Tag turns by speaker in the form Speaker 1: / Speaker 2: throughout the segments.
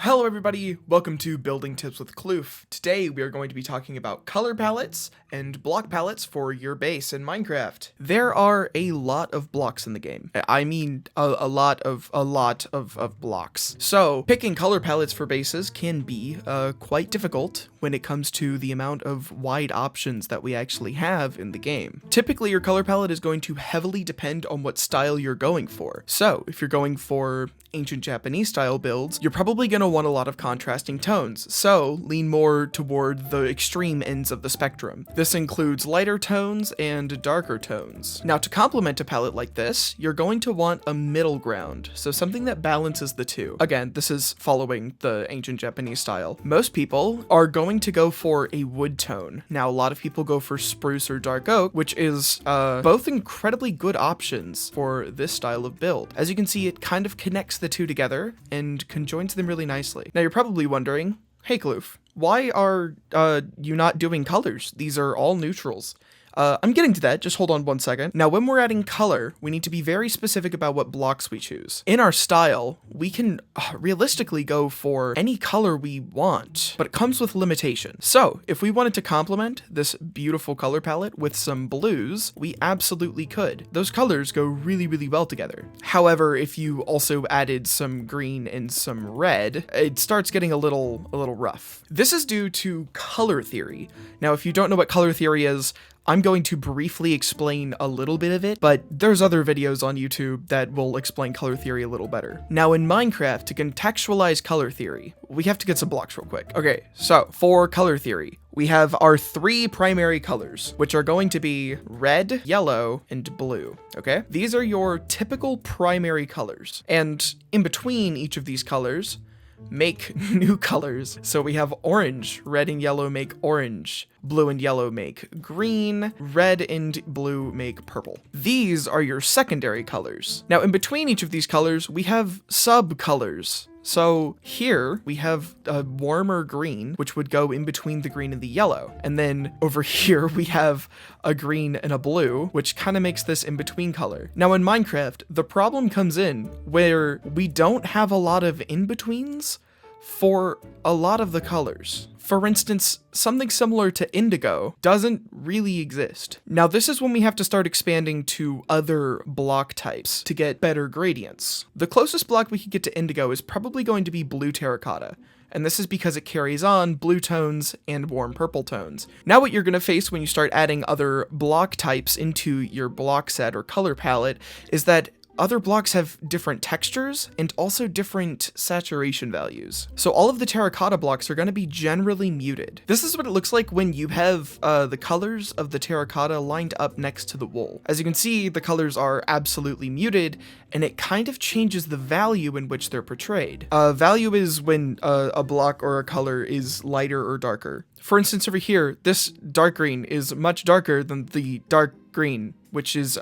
Speaker 1: Hello everybody, welcome to Building Tips with Kloof. Today we are going to be talking about color palettes and block palettes for your base in Minecraft. There are a lot of blocks in the game. I mean a lot of blocks. So picking color palettes for bases can be quite difficult when it comes to the amount of wide options that we actually have in the game. Typically your color palette is going to heavily depend on what style you're going for. So if you're going for ancient Japanese style builds, you're probably going to want a lot of contrasting tones, so lean more toward the extreme ends of the spectrum. This includes lighter tones and darker tones. Now to complement a palette like this, you're going to want a middle ground, so something that balances the two. Again, this is following the ancient Japanese style. Most people are going to go for a wood tone. Now a lot of people go for spruce or dark oak, which is both incredibly good options for this style of build. As you can see, it kind of connects the two together and conjoins them really nicely. Now you're probably wondering, hey Kloof, why are you not doing colors? These are all neutrals. I'm getting to that, just hold on one second. Now, when we're adding color, we need to be very specific about what blocks we choose. In our style, we can realistically go for any color we want, but it comes with limitations. So, if we wanted to complement this beautiful color palette with some blues, we absolutely could. Those colors go really, really well together. However, if you also added some green and some red, it starts getting a little rough. This is due to color theory. Now, if you don't know what color theory is, I'm going to briefly explain a little bit of it, but there's other videos on YouTube that will explain color theory a little better. Now in Minecraft, to contextualize color theory, we have to get some blocks real quick. Okay, so for color theory, we have our three primary colors, which are going to be red, yellow, and blue, okay? These are your typical primary colors, and in between each of these colors, make new colors. So we have orange, red and yellow make orange, blue and yellow make green, red and blue make purple. These are your secondary colors. Now in between each of these colors, we have sub-colors. So here we have a warmer green, which would go in between the green and the yellow. And then over here we have a green and a blue, which kind of makes this in-between color. Now in Minecraft, the problem comes in where we don't have a lot of in-betweens for a lot of the colors. For instance, something similar to indigo doesn't really exist. Now this is when we have to start expanding to other block types to get better gradients. The closest block we could get to indigo is probably going to be blue terracotta, and this is because it carries on blue tones and warm purple tones. Now what you're going to face when you start adding other block types into your block set or color palette is that other blocks have different textures and also different saturation values. So all of the terracotta blocks are going to be generally muted. This is what it looks like when you have the colors of the terracotta lined up next to the wool. As you can see, the colors are absolutely muted, and it kind of changes the value in which they're portrayed. Value is when a block or a color is lighter or darker. For instance, over here, this dark green is much darker than the dark green, which is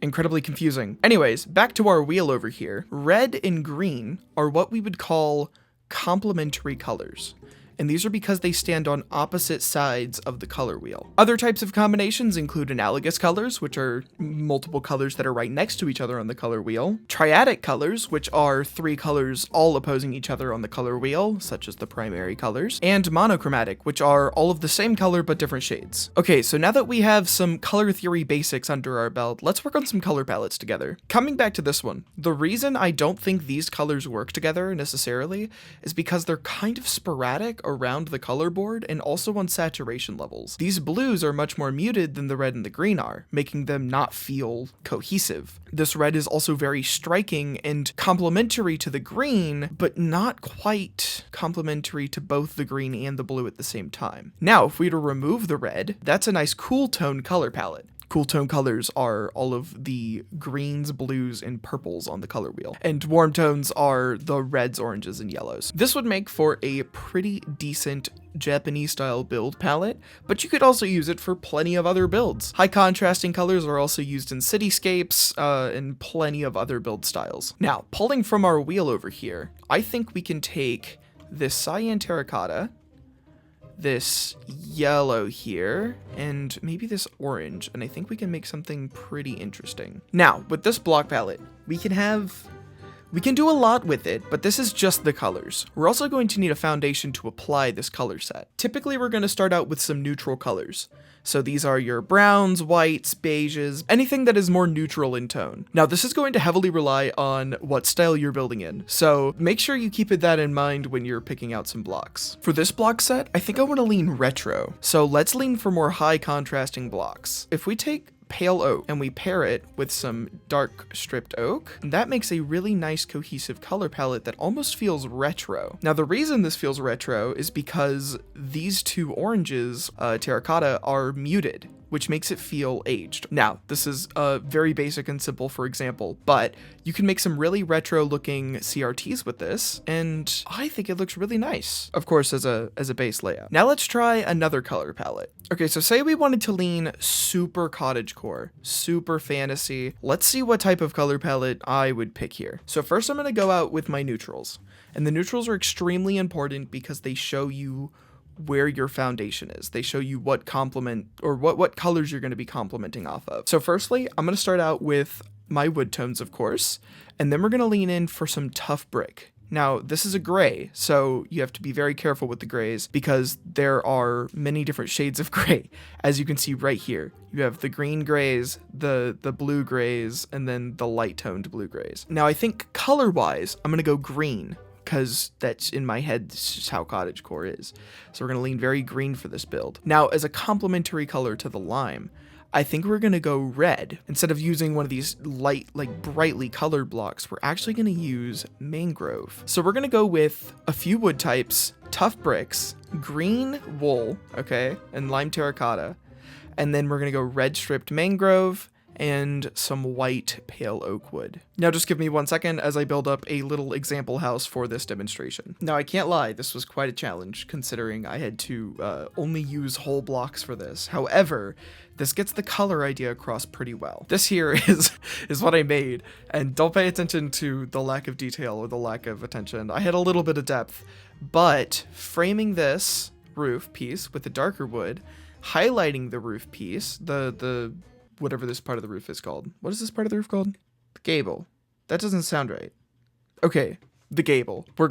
Speaker 1: incredibly confusing. Anyways, back to our wheel over here. Red and green are what we would call complementary colors, and these are because they stand on opposite sides of the color wheel. Other types of combinations include analogous colors, which are multiple colors that are right next to each other on the color wheel. Triadic colors, which are three colors all opposing each other on the color wheel, such as the primary colors. And monochromatic, which are all of the same color but different shades. Okay, so now that we have some color theory basics under our belt, let's work on some color palettes together. Coming back to this one, the reason I don't think these colors work together necessarily is because they're kind of sporadic around the color board and also on saturation levels. These blues are much more muted than the red and the green are, making them not feel cohesive. This red is also very striking and complementary to the green, but not quite complementary to both the green and the blue at the same time. Now, if we were to remove the red, that's a nice cool tone color palette. Cool tone colors are all of the greens, blues, and purples on the color wheel. And warm tones are the reds, oranges, and yellows. This would make for a pretty decent Japanese style build palette, but you could also use it for plenty of other builds. High contrasting colors are also used in cityscapes and plenty of other build styles. Now, pulling from our wheel over here, I think we can take this cyan terracotta, this yellow here, and maybe this orange, and I think we can make something pretty interesting. Now, with this block palette, we can have We can do a lot with it, but this is just the colors. We're also going to need a foundation to apply this color set. Typically, we're going to start out with some neutral colors. So these are your browns, whites, beiges, anything that is more neutral in tone. Now this is going to heavily rely on what style you're building in, so make sure you keep that in mind when you're picking out some blocks. For this block set, I think I want to lean retro, so let's lean for more high contrasting blocks. If we take pale oak and we pair it with some dark stripped oak, that makes a really nice cohesive color palette that almost feels retro. Now the reason this feels retro is because these two oranges, terracotta, are muted, which makes it feel aged. Now, this is very basic and simple, for example, but you can make some really retro looking CRTs with this, and I think it looks really nice, of course, as a base layout. Now let's try another color palette. Okay, so say we wanted to lean super cottagecore, super fantasy. Let's see what type of color palette I would pick here. So first I'm gonna go out with my neutrals, and the neutrals are extremely important because they show you where your foundation is. They show you what complement or what colors you're going to be complementing off of. So firstly, I'm going to start out with my wood tones, of course, and then we're going to lean in for some tough brick. Now, this is a gray, so you have to be very careful with the grays because there are many different shades of gray. As you can see right here, you have the green grays, the blue grays, and then the light toned blue grays. Now, I think color-wise, I'm going to go green, because that's in my head, this is how cottagecore is. So we're going to lean very green for this build. Now, as a complementary color to the lime, I think we're going to go red. Instead of using one of these light, like brightly colored blocks, we're actually going to use mangrove. So we're going to go with a few wood types, tough bricks, green wool, okay, and lime terracotta. And then we're going to go red stripped mangrove, and some white pale oak wood. Now just give me 1 second as I build up a little example house for this demonstration. Now I can't lie, this was quite a challenge considering I had to only use whole blocks for this. However, this gets the color idea across pretty well. This here is what I made, and don't pay attention to the lack of detail or the lack of attention. I had a little bit of depth, but framing this roof piece with the darker wood, highlighting the roof piece, the whatever this part of the roof is called. What is this part of the roof called? The gable. That doesn't sound right. Okay, the gable. We're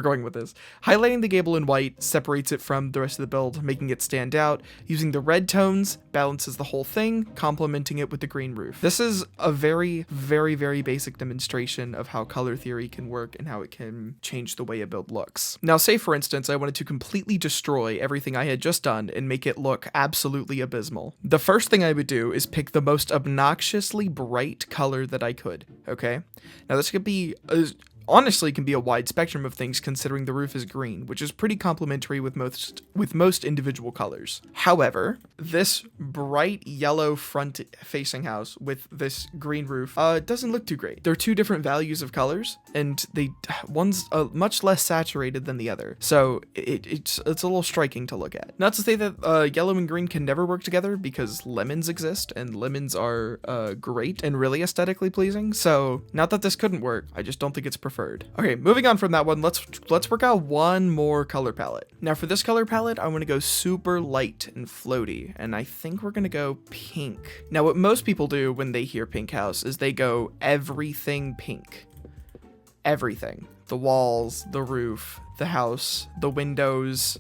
Speaker 1: going with this. Highlighting the gable in white separates it from the rest of the build, making it stand out. Using the red tones balances the whole thing, complementing it with the green roof. This is a very, very, very basic demonstration of how color theory can work and how it can change the way a build looks. Now, say for instance, I wanted to completely destroy everything I had just done and make it look absolutely abysmal. The first thing I would do is pick the most obnoxiously bright color that I could, okay? Now, this could be honestly can be a wide spectrum of things considering the roof is green, which is pretty complementary with most individual colors. However, this bright yellow front facing house with this green roof doesn't look too great. They're two different values of colors, and one's much less saturated than the other, so it's a little striking to look at. Not to say that yellow and green can never work together, because lemons exist and lemons are great and really aesthetically pleasing, so not that this couldn't work, I just don't think it's preferred. Okay, moving on from that one, let's work out one more color palette. Now for this color palette, I want to go super light and floaty, and I think we're gonna go pink. Now what most people do when they hear pink house is they go everything pink. Everything. The walls, the roof, the house, the windows,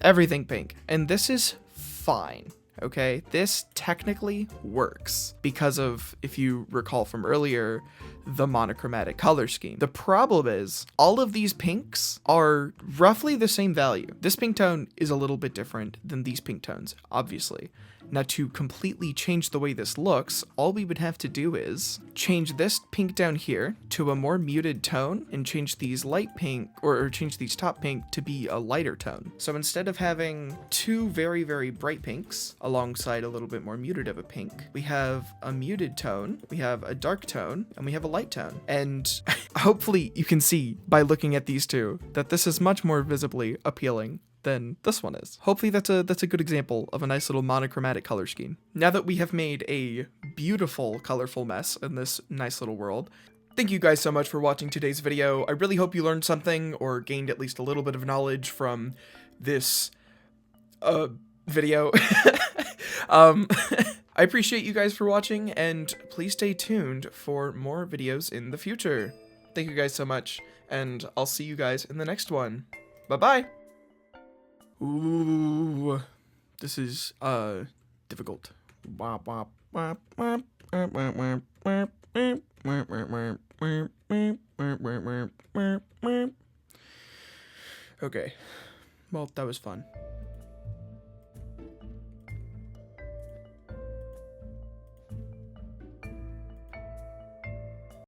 Speaker 1: everything pink. And this is fine. Okay, this technically works because of, if you recall from earlier, the monochromatic color scheme. The problem is all of these pinks are roughly the same value. This pink tone is a little bit different than these pink tones, obviously. Now to completely change the way this looks, all we would have to do is change this pink down here to a more muted tone and change these light pink, or change these top pink to be a lighter tone. So instead of having two very, very bright pinks alongside a little bit more muted of a pink, we have a muted tone, we have a dark tone, and we have a light tone. And hopefully you can see by looking at these two that this is much more visibly appealing than this one is. Hopefully that's a good example of a nice little monochromatic color scheme. Now that we have made a beautiful, colorful mess in this nice little world, thank you guys so much for watching today's video. I really hope you learned something or gained at least a little bit of knowledge from this video. I appreciate you guys for watching, and please stay tuned for more videos in the future. Thank you guys so much, and I'll see you guys in the next one. Bye-bye! Ooh, this is, difficult. Okay, well, that was fun.